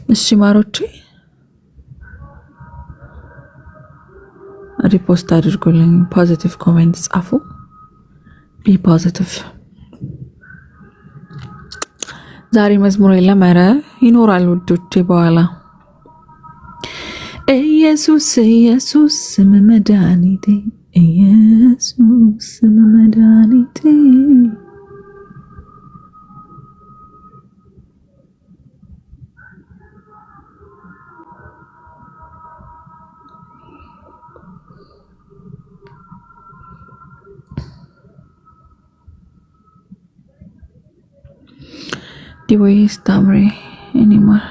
እሺ ማሮቼ ሪፖስት አድርጉልኝ። ፖዚቲቭ ኮሜንት ጻፉ። ቢ ፖዚቲቭ። ዛሬ መዝሙር የለም። ኧረ ይኖራል ውዶቼ በኋላ። ኢየሱስ ኢየሱስ ስም መድኃኒቴ፣ ኢየሱስ ስም መድኃኒቴ። ዲቦዬ ስታምሬ ኤኒማል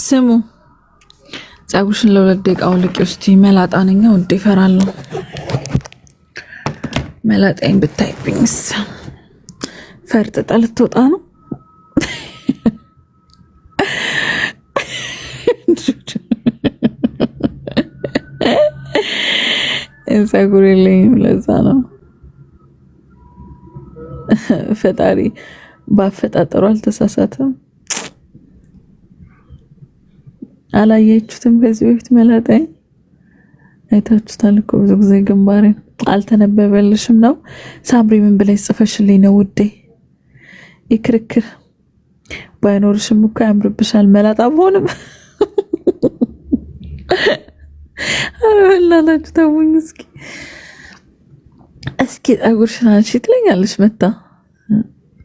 ስሙ። ጸጉርሽን ለሁለት ደቂቃ አውልቂ ውስቲ። መላጣ ነኝ ውዴ፣ እፈራለሁ። መላጣኝ ብታይብኝስ? ፈርጥጣ ልትወጣ ነው። ጸጉር የለኝም፣ ለዛ ነው። ፈጣሪ ባፈጣጠሩ አልተሳሳተም። አላያችሁትም? ከዚህ በፊት መላጣኝ አይታችሁታል እኮ ብዙ ጊዜ። ግንባሬን አልተነበበልሽም ነው? ሳምሪ ምን ብለሽ ጽፈሽልኝ ነው ውዴ? ይክርክር ባይኖርሽም እኮ ያምርብሻል መላጣ ብሆንም። አረላላችሁ ተውኝ። እስኪ ጸጉርሽን አንሺ ትለኛለች መታ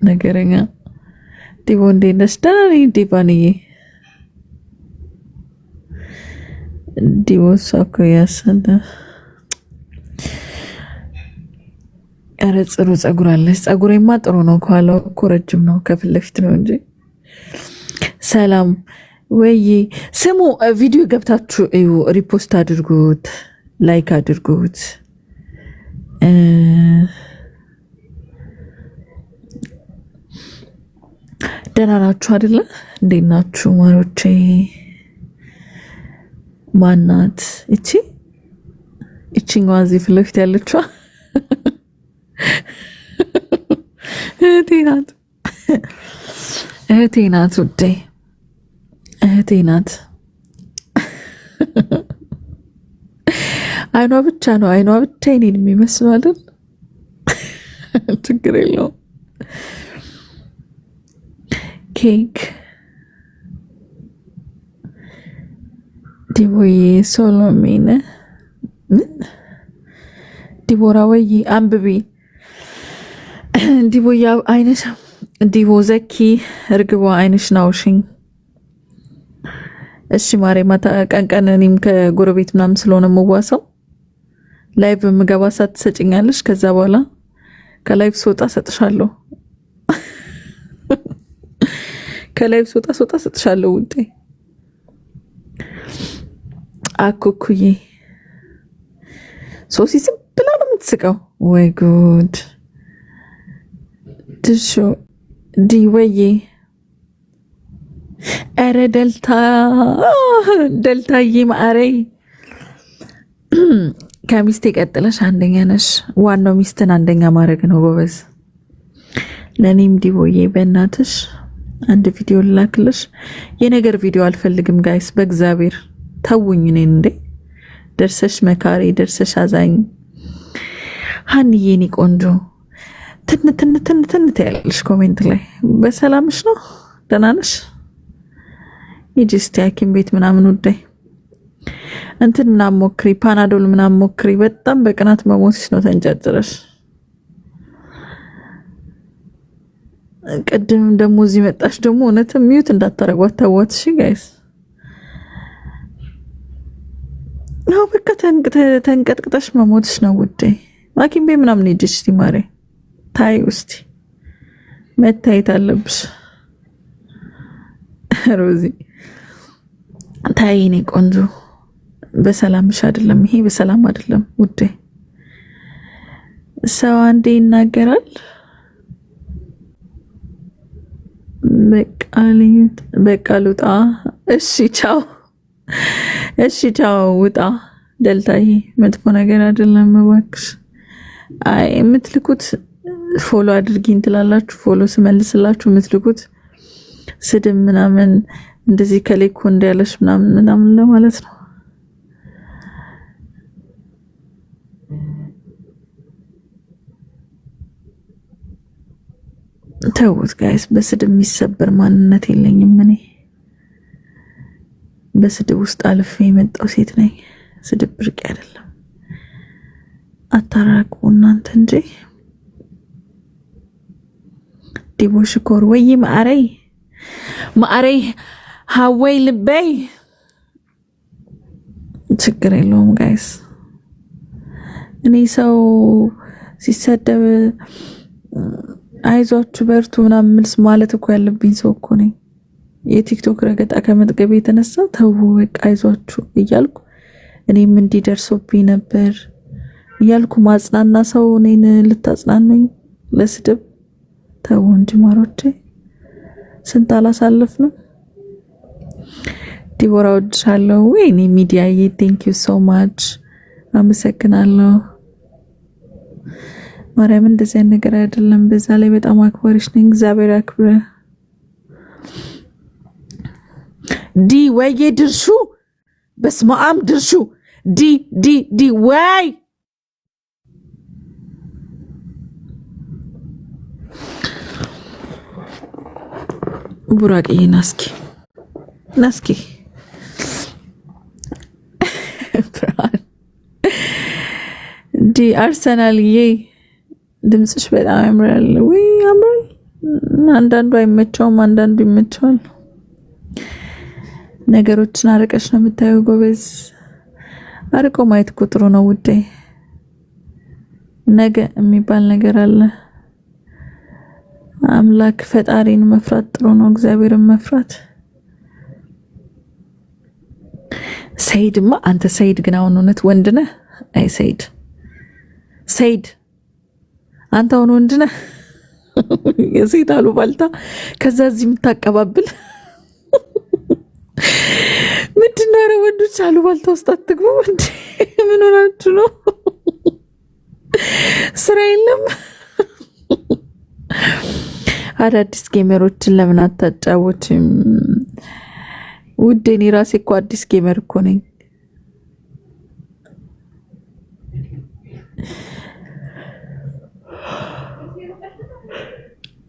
ነገረኛ። ዲቦ እንዴት ነሽ? ደህና ነኝ ዲባንዬ። ዲቦ እሷ እኮ ያሰለ ኧረ ጥሩ ጸጉር አለች። ጸጉሬማ ጥሩ ነው። ከኋላው እኮ ረጅም ነው፣ ከፊት ለፊት ነው እንጂ። ሰላም ወይ ስሙ። ቪዲዮ ገብታችሁ እዩ፣ ሪፖስት አድርጉት፣ ላይክ አድርጉት። ደህና ናችሁ አይደለ? እንዴት ናችሁ ማሮቼ? ማናት እቺኛዋ እዚህ ፊት ለፊት ያለችዋ? እህቴ ናት፣ እህቴ ናት ውዴ፣ እህቴ ናት። አይኗ ብቻ ነው፣ አይኗ ብቻ እኔን የሚመስለው አይደል? ችግር የለውም። ኬክ ዲቦዬ ሶሎሜን ምን ዲቦራ ወይ አንብቢ። ዲቦዬ አይነሽ ዲቦ ዘኪ እርግቧ አይነሽ ናውሽኝ። እሺ ማሬ፣ ማታ ቀን ቀን እኔም ከጎረቤት ምናምን ስለሆነ የምዋሰው ላይቭ የምገባ ሰዓት ትሰጭኛለሽ። ከዛ በኋላ ከላይቭ ስወጣ ሰጥሻለሁ። ከላይቭ ስወጣ ሰጥሻለሁ ውዴ። አኩኩዬ ሶሲ ዝም ብላ ነው የምትስቀው። ወይ ጉድ! ድሾ ዲወዬ ኧረ ደልታዬ ማዕረይ ከሚስቴ ቀጥለሽ አንደኛ ነሽ። ዋናው ሚስትን አንደኛ ማድረግ ነው ጎበዝ። ለእኔም ዲቦዬ በእናትሽ አንድ ቪዲዮ ልላክልሽ። የነገር ቪዲዮ አልፈልግም ጋይስ፣ በእግዚአብሔር ተውኝ። እኔን እንዴ ደርሰሽ መካሪ፣ ደርሰሽ አዛኝ። ሀንዬ እኔ ቆንጆ ትን ያለሽ ኮሜንት ላይ በሰላምሽ ነው? ደህና ነሽ? ሂጂ እስቲ ሐኪም ቤት ምናምን ውዳይ እንትን ምናምን ሞክሪ፣ ፓናዶል ምናምን ሞክሪ። በጣም በቅናት መሞትሽ ነው ተንጨርጭረሽ። ቅድም ደግሞ እዚህ መጣሽ ደግሞ እውነትም ሚዩት እንዳታረጓት ተዋት። እሺ ጋይስ፣ ነው በቃ ተንቀጥቅጠሽ መሞትሽ ነው ውዴ። ሐኪም ቤት ምናምን ሂጂ እስቲ ማሬ፣ ታይ ውስቲ መታየት አለብሽ። ሮዚ ታይ እኔ ቆንጆ፣ በሰላምሽ አይደለም ይሄ፣ በሰላም አይደለም ውዴ። ሰው አንዴ ይናገራል። በቃ ልውጣ። እሺ ቻው፣ እሺ ቻው፣ ውጣ። ደልታዬ መጥፎ ነገር አይደለም እባክሽ። አይ የምትልኩት ፎሎ አድርጊኝ ትላላችሁ። ፎሎ ስመልስላችሁ የምትልኩት ስድብ ምናምን እንደዚህ ከሌኮ እንዳያለሽ ምናምን ለማለት ነው። ተውት ጋይስ። በስድብ የሚሰበር ማንነት የለኝም እኔ። በስድብ ውስጥ አልፌ የመጣው ሴት ነኝ። ስድብ ብርቅ አይደለም። አታራቁ እናንተ እንጂ። ዲቦ ሽኮር ወይ ማዕረይ ሀወይ ልበይ ችግር የለውም ጋይስ። እኔ ሰው ሲሰደብ አይዟችሁ በርቱ ምናምን ምልስ ማለት እኮ ያለብኝ ሰው እኮ ነኝ። የቲክቶክ ረገጣ ከመጥገብ የተነሳ ተው በቃ አይዟችሁ እያልኩ እኔም እንዲደርሶብኝ ነበር እያልኩ ማጽናና ሰው እኔን ልታጽናኑኝ ለስድብ? ተው እንጂ ማሮቼ፣ ስንት አላሳለፍንም። ዲቦራ ወድሻለሁ። ወይኔ ሚዲያዬ ቴንክ ዩ ሶ ማች አመሰግናለሁ። ማርያም እንደዚህ አይነት ነገር አይደለም። በዛ ላይ በጣም አክባሪሽ ነኝ። እግዚአብሔር ያክብረ። ዲ ወይዬ ድርሹ በስመ አብ ድርሹ ዲ ወይ ቡራቅዬ ናስኪ ዲ አርሰናልዬ ድምጽሽ በጣም ያምራል። ወይ ያምራል። አንዳንዱ አይመቸውም፣ አንዳንዱ ይመቸዋል። ነገሮችን አርቀሽ ነው የምታየው ጎበዝ። አርቆ ማየት እኮ ጥሩ ነው ውዴ። ነገ የሚባል ነገር አለ። አምላክ ፈጣሪን መፍራት ጥሩ ነው፣ እግዚአብሔርን መፍራት። ሰይድማ አንተ ሰይድ ግን አሁን እውነት ወንድ ነህ? አይ ሰይድ አንተ አሁን ወንድ ነህ? የሴት አሉባልታ ከዛ እዚህ የምታቀባብል ምንድነው? ኧረ ወንዶች አሉባልታ ውስጥ አትግቡ እንዴ! ምን ሆናችሁ ነው? ስራ የለም? አዳዲስ ጌመሮችን ለምን አታጫወችም ውዴ? እኔ ራሴ እኮ አዲስ ጌመር እኮ ነኝ።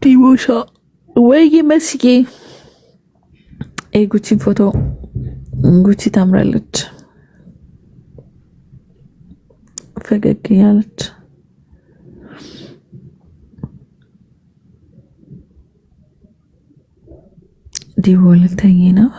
ዲቦሻ ወይ መስዬ ጉቺን ፎቶ ጉቺ ታምራለች፣ ፈገግ ያለች። ዲቦ ልተኝ ነው።